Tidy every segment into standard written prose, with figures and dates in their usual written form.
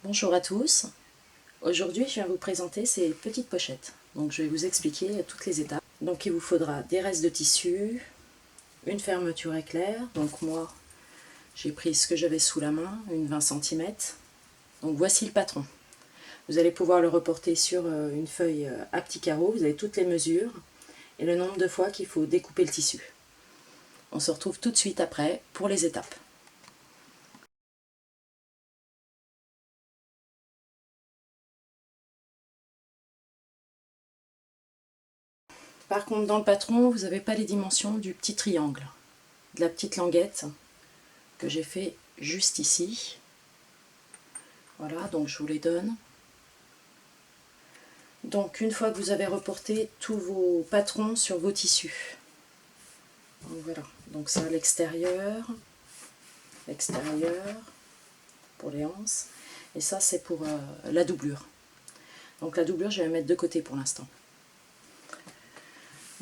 Bonjour à tous, aujourd'hui je viens vous présenter ces petites pochettes. Donc je vais vous expliquer toutes les étapes. Donc il vous faudra des restes de tissu, une fermeture éclair, donc moi j'ai pris ce que j'avais sous la main, une 20 cm. Donc voici le patron. Vous allez pouvoir le reporter sur une feuille à petits carreaux, vous avez toutes les mesures et le nombre de fois qu'il faut découper le tissu. On se retrouve tout de suite après pour les étapes. Par contre, dans le patron, vous n'avez pas les dimensions du petit triangle, de la petite languette que j'ai fait juste ici. Voilà, donc je vous les donne. Donc une fois que vous avez reporté tous vos patrons sur vos tissus, donc voilà, donc ça l'extérieur pour les anses, et ça c'est pour la doublure. Donc la doublure je vais la mettre de côté pour l'instant.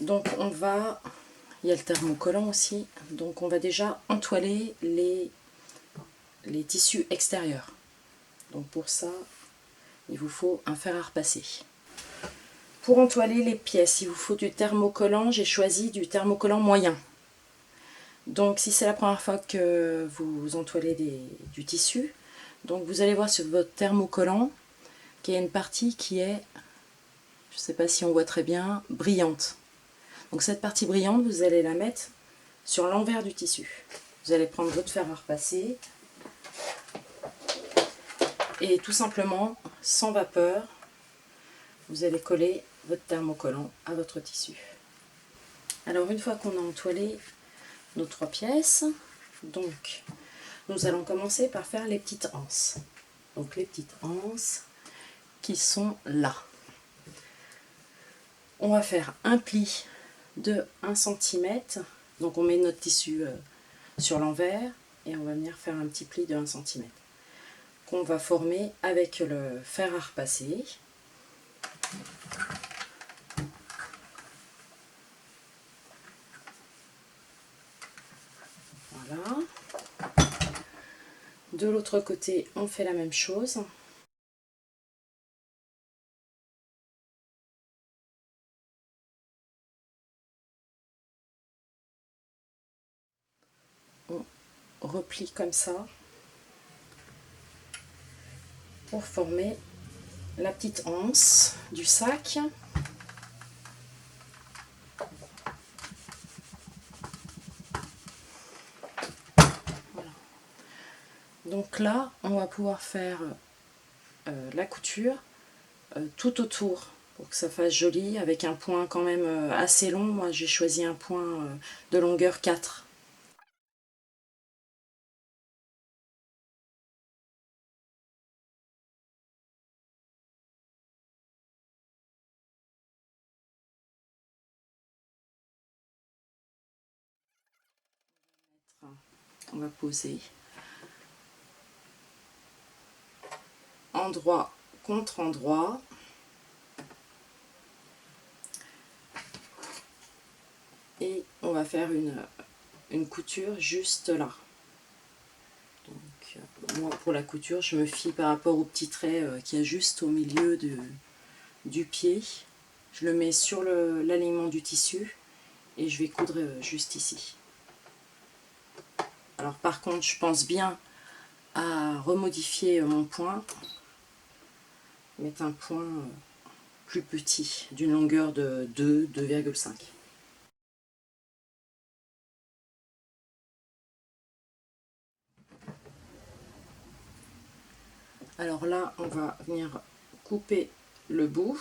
Donc on va, il y a le thermocollant aussi, donc on va déjà entoiler les tissus extérieurs. Donc pour ça, il vous faut un fer à repasser. Pour entoiler les pièces, il vous faut du thermocollant. J'ai choisi du thermocollant moyen. Donc si c'est la première fois que vous entoilez du tissu, donc vous allez voir sur votre thermocollant qu'il y a une partie qui est, je ne sais pas si on voit très bien, brillante. Donc cette partie brillante, vous allez la mettre sur l'envers du tissu. Vous allez prendre votre fer à repasser et tout simplement, sans vapeur, vous allez coller votre thermocollant à votre tissu. Alors une fois qu'on a entoilé nos 3 pièces, donc nous allons commencer par faire les petites anses. Donc les petites anses qui sont là. On va faire un pli de 1 cm. Donc on met notre tissu sur l'envers et on va venir faire un petit pli de 1 cm qu'on va former avec le fer à repasser. Voilà. De l'autre côté, on fait la même chose. On replie comme ça pour former la petite anse du sac. Voilà. Donc là, on va pouvoir faire la couture tout autour pour que ça fasse joli avec un point quand même assez long. Moi j'ai choisi un point de longueur 4. On va poser endroit contre endroit. Et on va faire une couture juste là. Donc moi pour la couture je me fie par rapport au petit trait qu'il y a juste au milieu du pied. Je le mets sur l'alignement du tissu et je vais coudre juste ici. Alors par contre je pense bien à remodifier mon point, mettre un point plus petit, d'une longueur de 2,5. Alors là, on va venir couper le bout,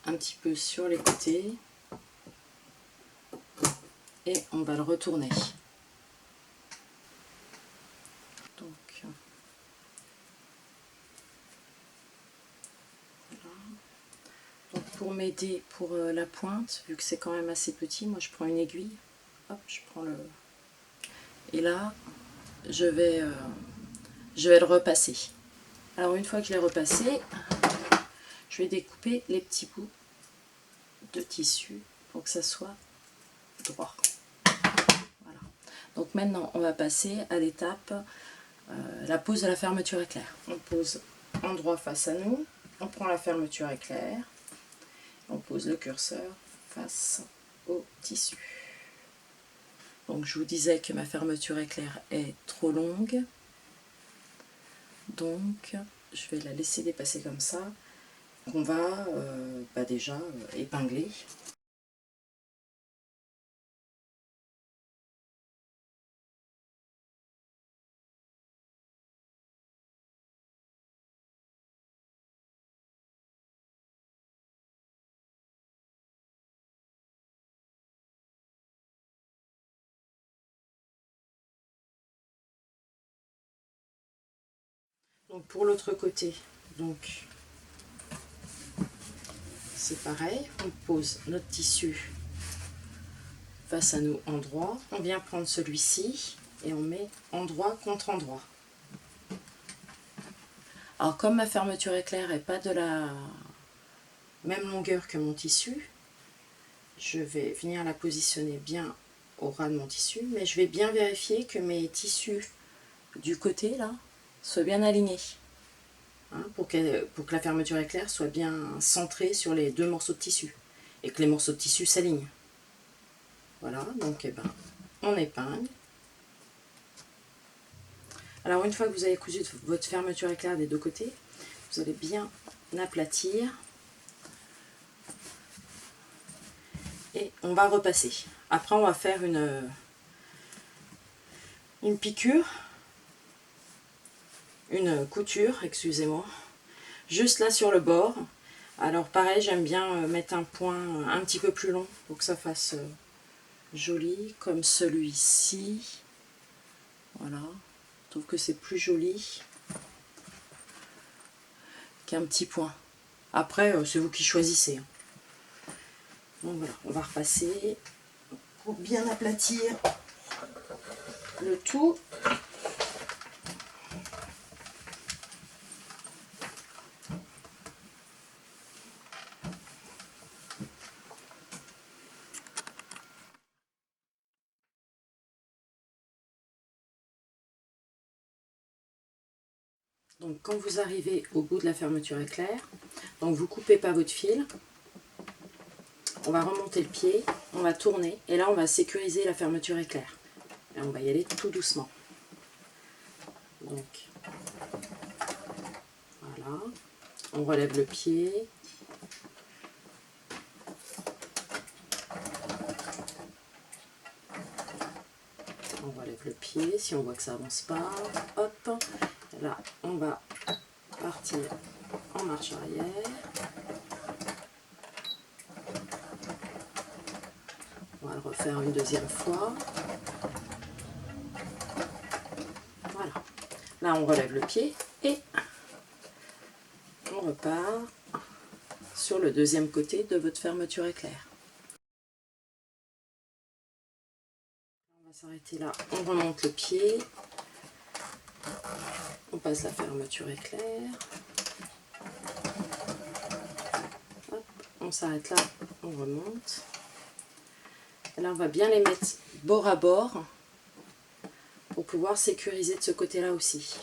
un petit peu sur les côtés, et on va le retourner. Donc, voilà. Donc pour m'aider pour la pointe, vu que c'est quand même assez petit, moi je prends une aiguille, hop, je prends le... Et là, je vais le repasser. Alors une fois que je l'ai repassé, je vais découper les petits bouts de tissu pour que ça soit droit. Voilà. Donc maintenant on va passer à l'étape la pose de la fermeture éclair. On pose endroit face à nous, on prend la fermeture éclair, on pose le curseur face au tissu. Donc je vous disais que ma fermeture éclair est trop longue, donc je vais la laisser dépasser comme ça. On va déjà épingler. Donc pour l'autre côté, donc c'est pareil, on pose notre tissu face à nous endroit, on vient prendre celui-ci et on met endroit contre endroit. Alors comme ma fermeture éclair n'est pas de la même longueur que mon tissu, je vais venir la positionner bien au ras de mon tissu, mais je vais bien vérifier que mes tissus du côté là soient bien alignés, hein, pour que la fermeture éclair soit bien centrée sur les deux morceaux de tissu et que les morceaux de tissu s'alignent. Voilà, donc on épingle. Alors une fois que vous avez cousu votre fermeture éclair des deux côtés, vous allez bien aplatir et on va repasser. Après on va faire une piqûre, une couture, excusez-moi, juste là sur le bord. Alors pareil, j'aime bien mettre un point un petit peu plus long pour que ça fasse joli, comme celui-ci. Voilà, je trouve que c'est plus joli qu'un petit point. Après, c'est vous qui choisissez. Donc voilà, on va repasser pour bien aplatir le tout. Donc quand vous arrivez au bout de la fermeture éclair, donc vous coupez pas votre fil, on va remonter le pied, on va tourner et là on va sécuriser la fermeture éclair. Et on va y aller tout doucement. Donc voilà, on relève le pied. On relève le pied, si on voit que ça avance pas, hop, là on va partir en marche arrière. On va le refaire une deuxième fois. Voilà. Là on relève le pied et on repart sur le deuxième côté de votre fermeture éclair. On va s'arrêter là, on remonte le pied, on passe la fermeture éclair. Hop, on s'arrête là, on remonte. Et là on va bien les mettre bord à bord pour pouvoir sécuriser de ce côté-là aussi.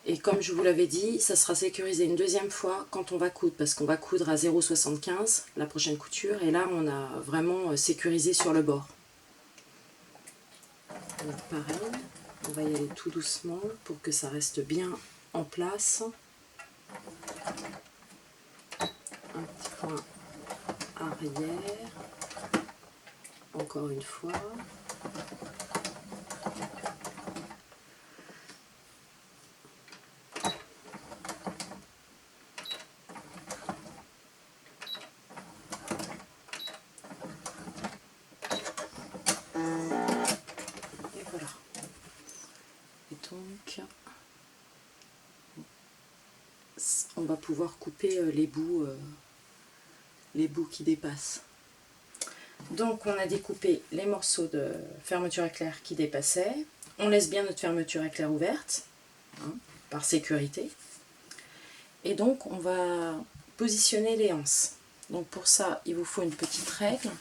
Et comme je vous l'avais dit, ça sera sécurisé une deuxième fois quand on va coudre, parce qu'on va coudre à 0,75 la prochaine couture, et là on a vraiment sécurisé sur le bord. Donc pareil, on va y aller tout doucement pour que ça reste bien en place. Un petit point arrière, encore une fois. Donc, on va pouvoir couper les bouts qui dépassent. Donc, on a découpé les morceaux de fermeture éclair qui dépassaient. On laisse bien notre fermeture éclair ouverte, hein, par sécurité. Et donc, on va positionner les anses. Donc, pour ça, il vous faut une petite règle.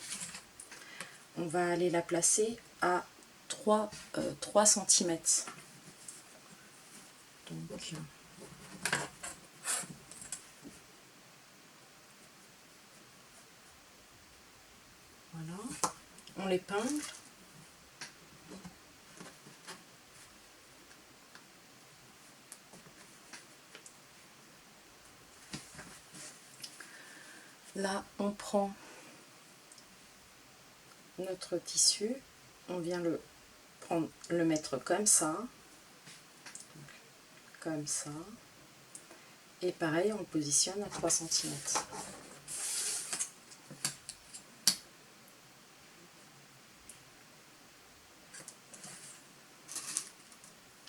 On va aller la placer à 3 cm. Donc, voilà, on l'épingle. Là, on prend notre tissu, on vient le prendre, le mettre comme ça, et pareil, on le positionne à 3 cm.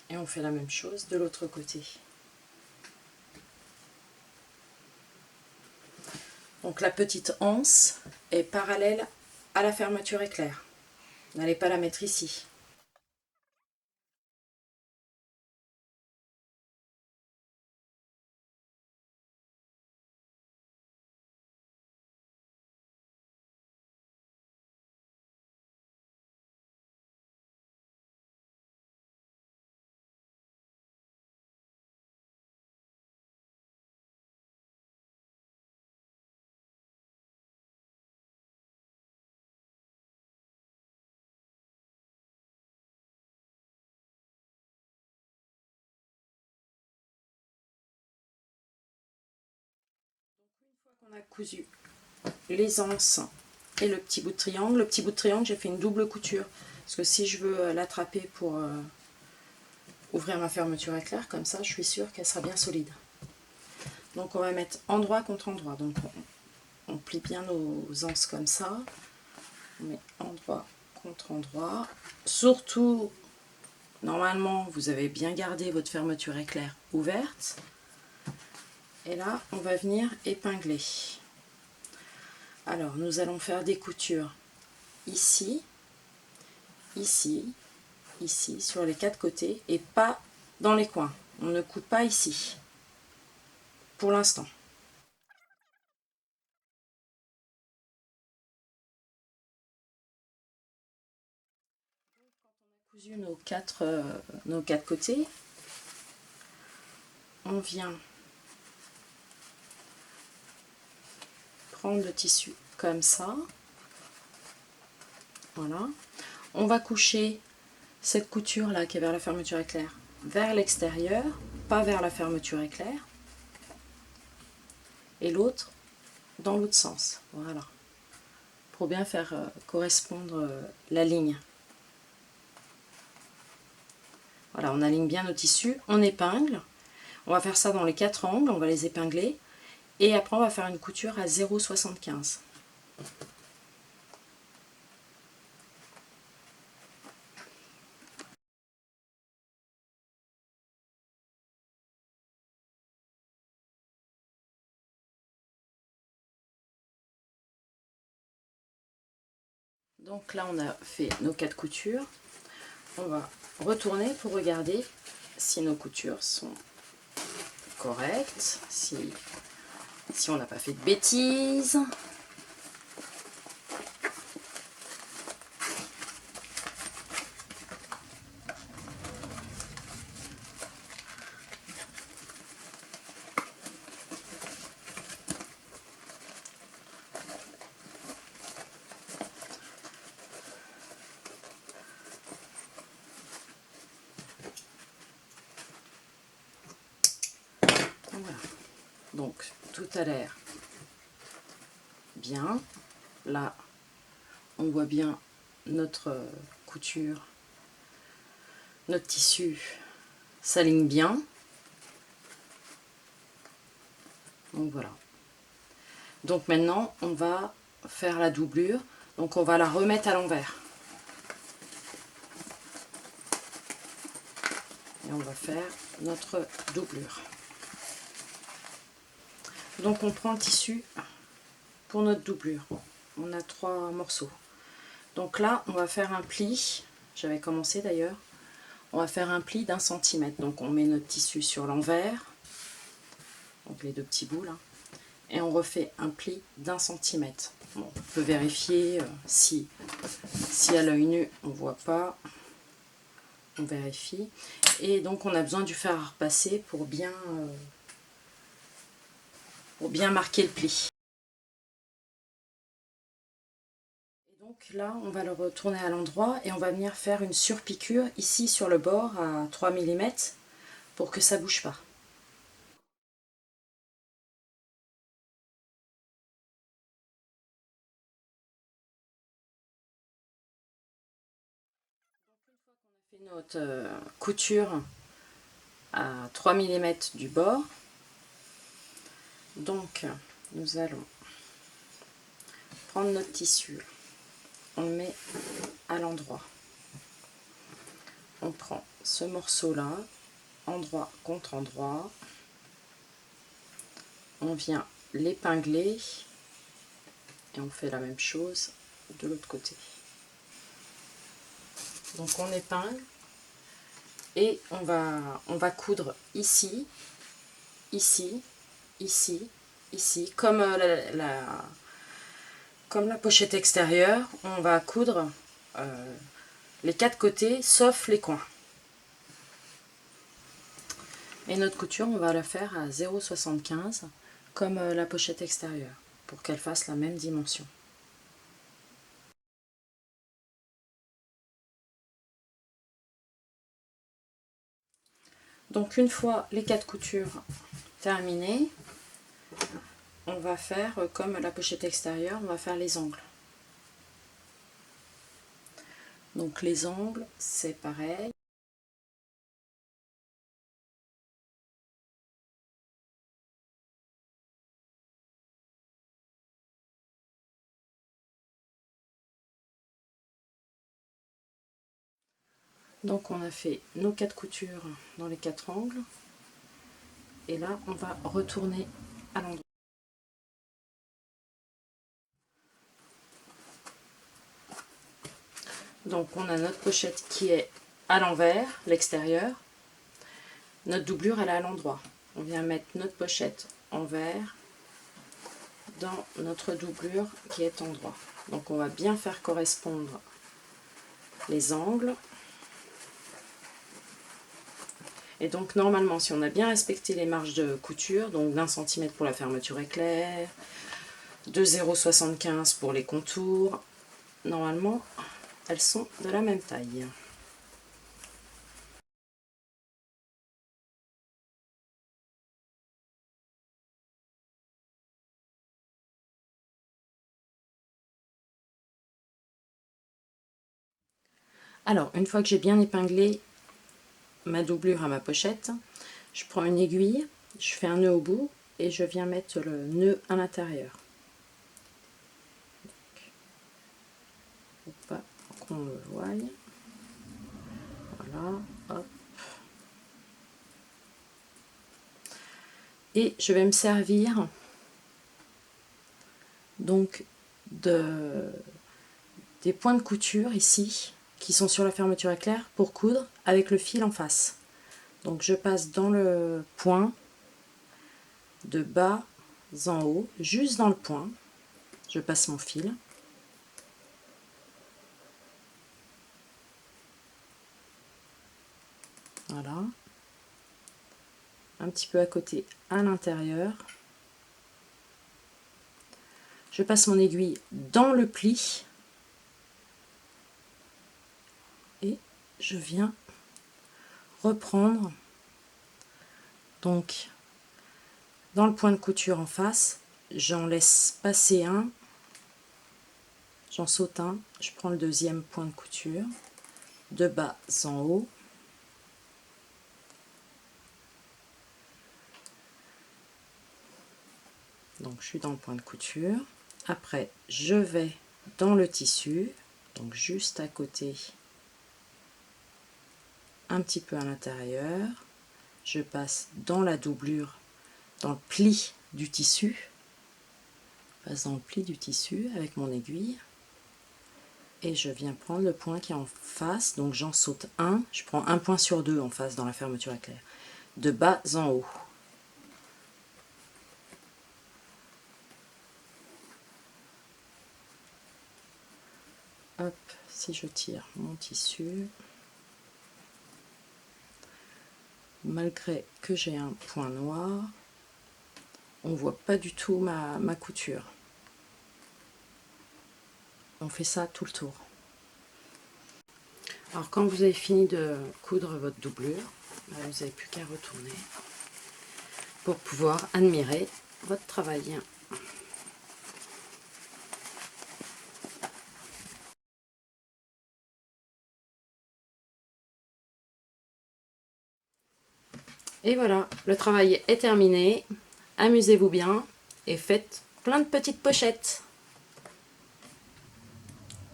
Et on fait la même chose de l'autre côté. Donc la petite anse est parallèle à la fermeture éclair. N'allez pas la mettre ici. On a cousu les anses et le petit bout de triangle, j'ai fait une double couture parce que si je veux l'attraper pour ouvrir ma fermeture éclair, comme ça je suis sûre qu'elle sera bien solide. Donc on va mettre endroit contre endroit, donc on plie bien nos anses comme ça, on met endroit contre endroit, surtout normalement vous avez bien gardé votre fermeture éclair ouverte, et là on va venir épingler. Alors, nous allons faire des coutures ici, ici, ici, sur les 4 côtés, et pas dans les coins. On ne coupe pas ici, pour l'instant. Quand on a cousu nos quatre côtés, on vient prendre le tissu comme ça. Voilà. On va coucher cette couture là qui est vers la fermeture éclair vers l'extérieur, pas vers la fermeture éclair, et l'autre dans l'autre sens. Voilà. Pour bien faire correspondre la ligne. Voilà, on aligne bien nos tissus, on épingle. On va faire ça dans les 4 angles, on va les épingler. Et après, on va faire une couture à 0,75. Donc là, on a fait nos 4 coutures. On va retourner pour regarder si nos coutures sont correctes, si on n'a pas fait de bêtises. Voilà. Donc tout a l'air bien. Là, on voit bien notre couture, notre tissu s'aligne bien. Donc voilà. Donc maintenant, on va faire la doublure. Donc on va la remettre à l'envers. Et on va faire notre doublure. Donc on prend le tissu pour notre doublure. On a 3 morceaux. Donc là, on va faire un pli. J'avais commencé d'ailleurs. On va faire un pli d'1 cm. Donc on met notre tissu sur l'envers. Donc les 2 petits bouts là. Et on refait un pli d'1 cm. Bon, on peut vérifier si à l'œil nu on voit pas. on vérifie. Et donc on a besoin du fer à repasser pour bien marquer le pli. Et donc là, on va le retourner à l'endroit et on va venir faire une surpiqûre ici sur le bord à 3 mm pour que ça ne bouge pas. Donc une fois qu'on a fait notre couture à 3 mm du bord, donc nous allons prendre notre tissu, on le met à l'endroit, on prend ce morceau là, endroit contre endroit, on vient l'épingler et on fait la même chose de l'autre côté. Donc on épingle et on va coudre ici, ici, ici, ici, comme comme la pochette extérieure, on va coudre les 4 côtés sauf les coins. Et notre couture, on va la faire à 0,75 comme la pochette extérieure pour qu'elle fasse la même dimension. Donc une fois les 4 coutures terminées, on va faire comme la pochette extérieure, on va faire les angles. Donc les angles, c'est pareil. Donc on a fait nos 4 coutures dans les 4 angles. Et là, on va retourner à l'endroit. Donc on a notre pochette qui est à l'envers, l'extérieur. Notre doublure, elle est à l'endroit. On vient mettre notre pochette envers dans notre doublure qui est endroit. Donc on va bien faire correspondre les angles. Et donc normalement, si on a bien respecté les marges de couture, donc d'1 cm pour la fermeture éclair, de 0,75 pour les contours, normalement elles sont de la même taille. Alors, une fois que j'ai bien épinglé ma doublure à ma pochette, je prends une aiguille, je fais un nœud au bout et je viens mettre le nœud à l'intérieur. Pour pas qu'on le voie. Voilà, hop. Et je vais me servir donc des points de couture ici qui sont sur la fermeture éclair pour coudre avec le fil en face. Donc je passe dans le point de bas en haut, juste dans le point, je passe mon fil. Voilà. Un petit peu à côté à l'intérieur. Je passe mon aiguille dans le pli et je viens reprendre donc dans le point de couture en face, j'en laisse passer un, j'en saute un, je prends le deuxième point de couture de bas en haut. Donc je suis dans le point de couture. Après je vais dans le tissu, donc juste à côté, un petit peu à l'intérieur. Je passe dans la doublure, dans le pli du tissu. Je passe dans le pli du tissu avec mon aiguille. Et je viens prendre le point qui est en face, donc j'en saute un. Je prends un point sur deux en face dans la fermeture éclair. De bas en haut. Hop, si je tire mon tissu, malgré que j'ai un point noir, on voit pas du tout ma couture. On fait ça tout le tour. Alors quand vous avez fini de coudre votre doublure, vous n'avez plus qu'à retourner pour pouvoir admirer votre travail. Et voilà, le travail est terminé. Amusez-vous bien et faites plein de petites pochettes.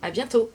À bientôt!